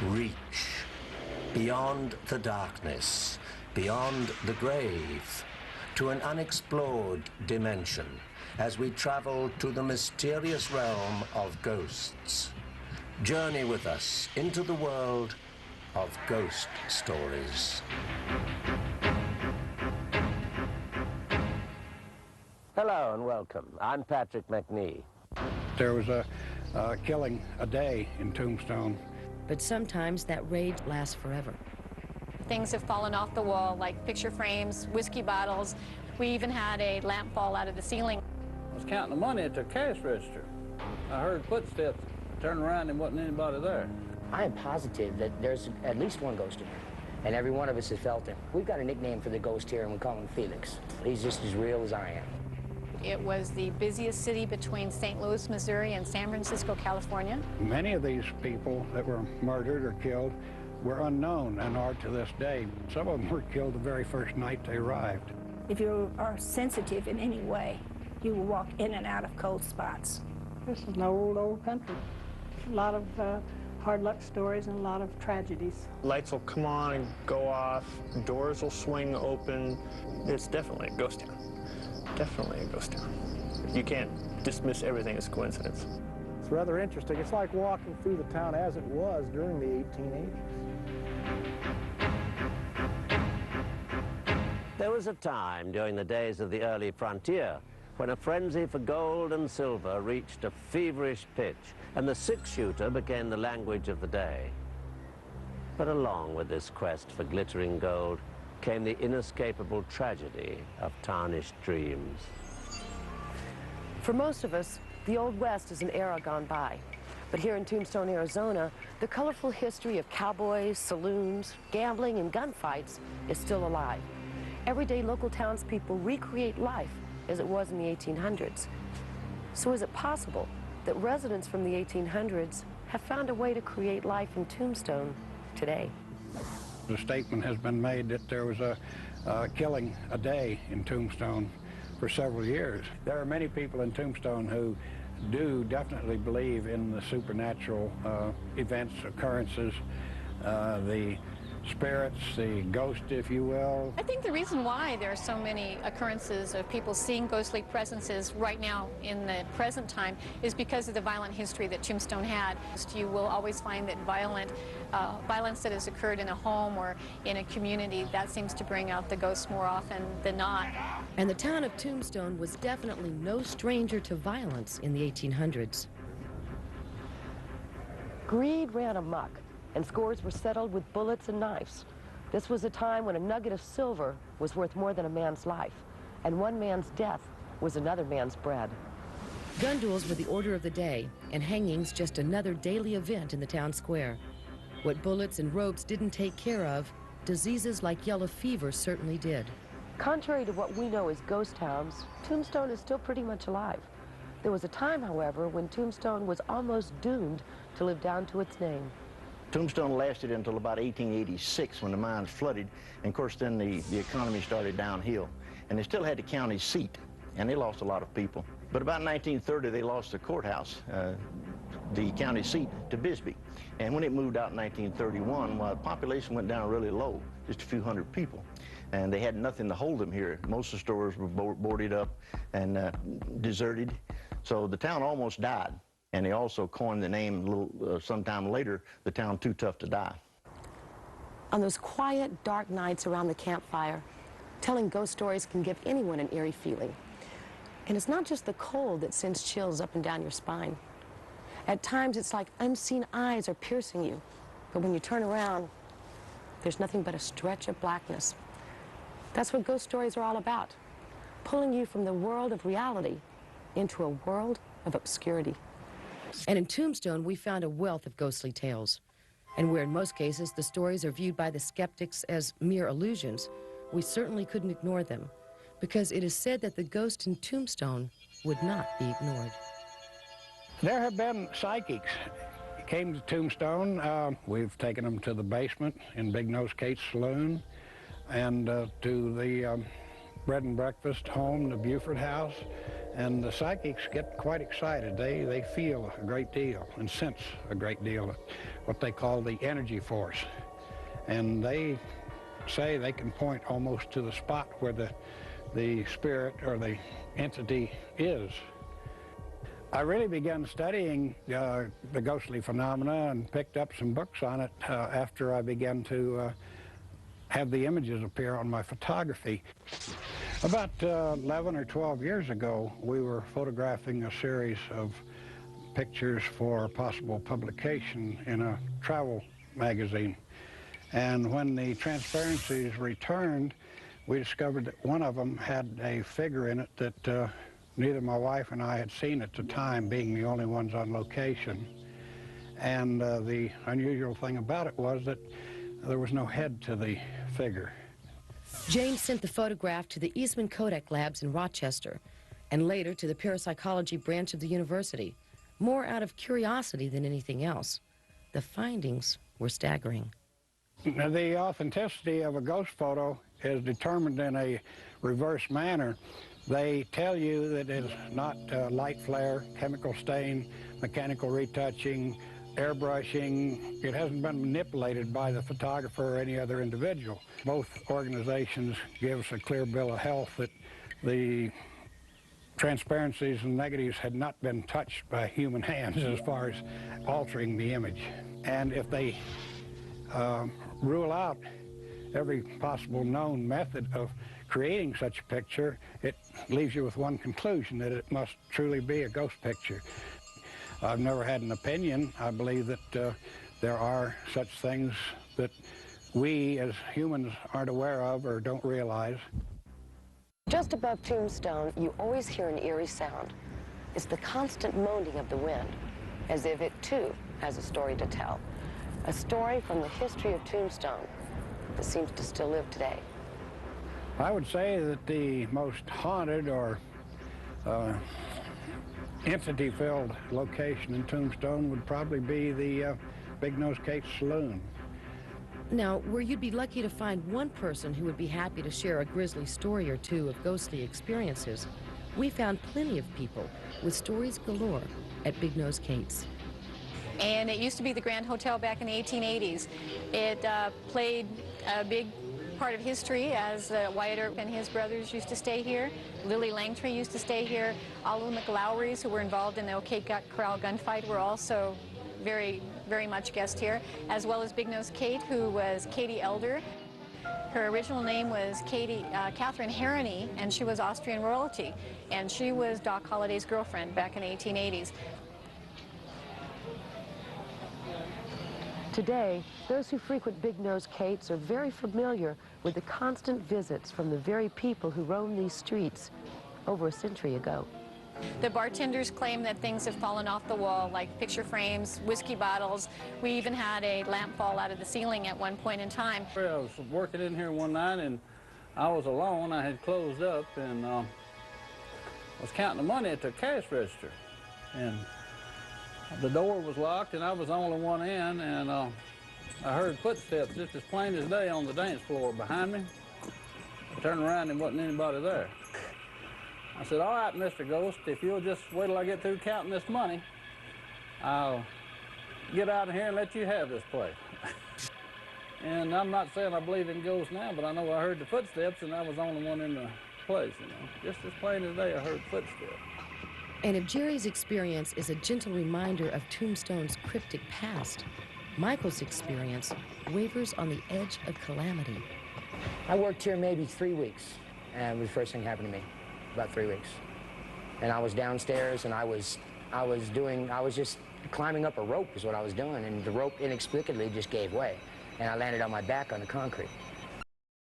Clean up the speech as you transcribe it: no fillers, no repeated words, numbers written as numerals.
reach beyond the darkness, beyond the grave, to an unexplored dimension as we travel to the mysterious realm of ghosts. Journey with us into the world of ghost stories. Hello and welcome. I'm Patrick Macnee. There was a killing a day in Tombstone. But sometimes that rage lasts forever. Things have fallen off the wall, like picture frames, whiskey bottles. We even had a lamp fall out of the ceiling. I was counting the money at the cash register. I heard footsteps, turned around and wasn't anybody there. I am positive that there's at least one ghost in here, and every one of us has felt him. We've got a nickname for the ghost here, and we call him Felix. He's just as real as I am. It was the busiest city between St. Louis, Missouri and San Francisco, California. Many of these people that were murdered or killed were unknown and are to this day. Some of them were killed the very first night they arrived. If you are sensitive in any way, you will walk in and out of cold spots. This is an old country. A lot of hard luck stories and a lot of tragedies. Lights will come on and go off, doors will swing open. It's definitely a ghost town. Definitely a ghost town. You can't dismiss everything as coincidence. It's rather interesting. It's like walking through the town as it was during the 1880s. There was a time during the days of the early frontier when a frenzy for gold and silver reached a feverish pitch, and the six-shooter became the language of the day. But along with this quest for glittering gold came the inescapable tragedy of tarnished dreams. For most of us, the Old West is an era gone by. But here in Tombstone, Arizona, the colorful history of cowboys, saloons, gambling, and gunfights is still alive. Everyday local townspeople recreate life as it was in the 1800s. So is it possible that residents from the 1800s have found a way to create life in Tombstone today? The statement has been made that there was a killing a day in Tombstone for several years. There are many people in Tombstone who do definitely believe in the supernatural events, occurrences, the spirits, the ghost, if you will. I think the reason why there are so many occurrences of people seeing ghostly presences right now in the present time is because of the violent history that Tombstone had. You will always find that violence that has occurred in a home or in a community, that seems to bring out the ghosts more often than not. And the town of Tombstone was definitely no stranger to violence in the 1800s. Greed ran amok, and scores were settled with bullets and knives. This was a time when a nugget of silver was worth more than a man's life, and one man's death was another man's bread. Gun duels were the order of the day, and hangings just another daily event in the town square. What bullets and ropes didn't take care of, diseases like yellow fever certainly did. Contrary to what we know as ghost towns, Tombstone is still pretty much alive. There was a time, however, when Tombstone was almost doomed to live down to its name. Tombstone lasted until about 1886 when the mines flooded, and of course then the economy started downhill. And they still had the county seat, and they lost a lot of people. But about 1930 they lost the courthouse, the county seat, to Bisbee. And when it moved out in 1931, well, the population went down really low, just a few hundred people. And they had nothing to hold them here. Most of the stores were boarded up and deserted. So the town almost died. And they also coined the name sometime later, the town Too Tough to Die. On those quiet, dark nights around the campfire, telling ghost stories can give anyone an eerie feeling. And it's not just the cold that sends chills up and down your spine. At times, it's like unseen eyes are piercing you. But when you turn around, there's nothing but a stretch of blackness. That's what ghost stories are all about, pulling you from the world of reality into a world of obscurity. And in Tombstone, we found a wealth of ghostly tales. And where in most cases the stories are viewed by the skeptics as mere illusions, we certainly couldn't ignore them, because it is said that the ghost in Tombstone would not be ignored. There have been psychics. Came to Tombstone. We've taken them to the basement in Big Nose Kate's saloon, and to the bread and breakfast home, the Buford House, And the psychics get quite excited. They feel a great deal and sense a great deal of what they call the energy force. And they say they can point almost to the spot where the spirit or the entity is. I really began studying the ghostly phenomena and picked up some books on it after I began to have the images appear on my photography. About 11 or 12 years ago, we were photographing a series of pictures for possible publication in a travel magazine. And when the transparencies returned, we discovered that one of them had a figure in it that neither my wife and I had seen at the time, being the only ones on location. And the unusual thing about it was that there was no head to the figure. James sent the photograph to the Eastman Kodak Labs in Rochester, and later to the parapsychology branch of the university, more out of curiosity than anything else. The findings were staggering. Now, the authenticity of a ghost photo is determined in a reverse manner. They tell you that it's not light flare, chemical stain, mechanical retouching, airbrushing. It hasn't been manipulated by the photographer or any other individual. Both organizations give us a clear bill of health that the transparencies and negatives had not been touched by human hands as far as altering the image. And if they rule out every possible known method of creating such a picture, it leaves you with one conclusion, that it must truly be a ghost picture. I've never had an opinion. I believe that there are such things that we as humans aren't aware of or don't realize. Just above Tombstone, you always hear an eerie sound. It's the constant moaning of the wind, as if it too has a story to tell. A story from the history of Tombstone that seems to still live today. I would say that the most haunted or entity-filled location in Tombstone would probably be the Big Nose Kate's Saloon. Now, where you'd be lucky to find one person who would be happy to share a grisly story or two of ghostly experiences, we found plenty of people with stories galore at Big Nose Kate's. And it used to be the Grand Hotel back in the 1880s. It played a big part of history, as Wyatt Earp and his brothers used to stay here. Lily Langtry used to stay here. All of the McLowrys, who were involved in the OK Corral gunfight, were also very much guest here, as well as Big Nose Kate, who was Katie Elder. Her original name was Catherine Harrony, and she was Austrian royalty, and she was Doc Holliday's girlfriend back in the 1880s. Today, those who frequent Big Nose Kate's are very familiar with the constant visits from the very people who roamed these streets over a century ago. The bartenders claim that things have fallen off the wall, like picture frames, whiskey bottles. We even had a lamp fall out of the ceiling at one point in time. I was working in here one night, and I was alone. I had closed up, and I was counting the money at the cash register. And the door was locked, and I was the only one in, and I heard footsteps just as plain as day on the dance floor behind me. I turned around and wasn't anybody there. I said, "All right, Mr. Ghost, if you'll just wait till I get through counting this money, I'll get out of here and let you have this place." And I'm not saying I believe in ghosts now, but I know I heard the footsteps, and I was the only one in the place, you know. Just as plain as day, I heard footsteps. And if Jerry's experience is a gentle reminder of Tombstone's cryptic past, Michael's experience wavers on the edge of calamity. I worked here maybe 3 weeks, and it was the first thing happened to me, about 3 weeks. And I was downstairs, and I was just climbing up a rope is what I was doing, and the rope inexplicably just gave way, and I landed on my back on the concrete.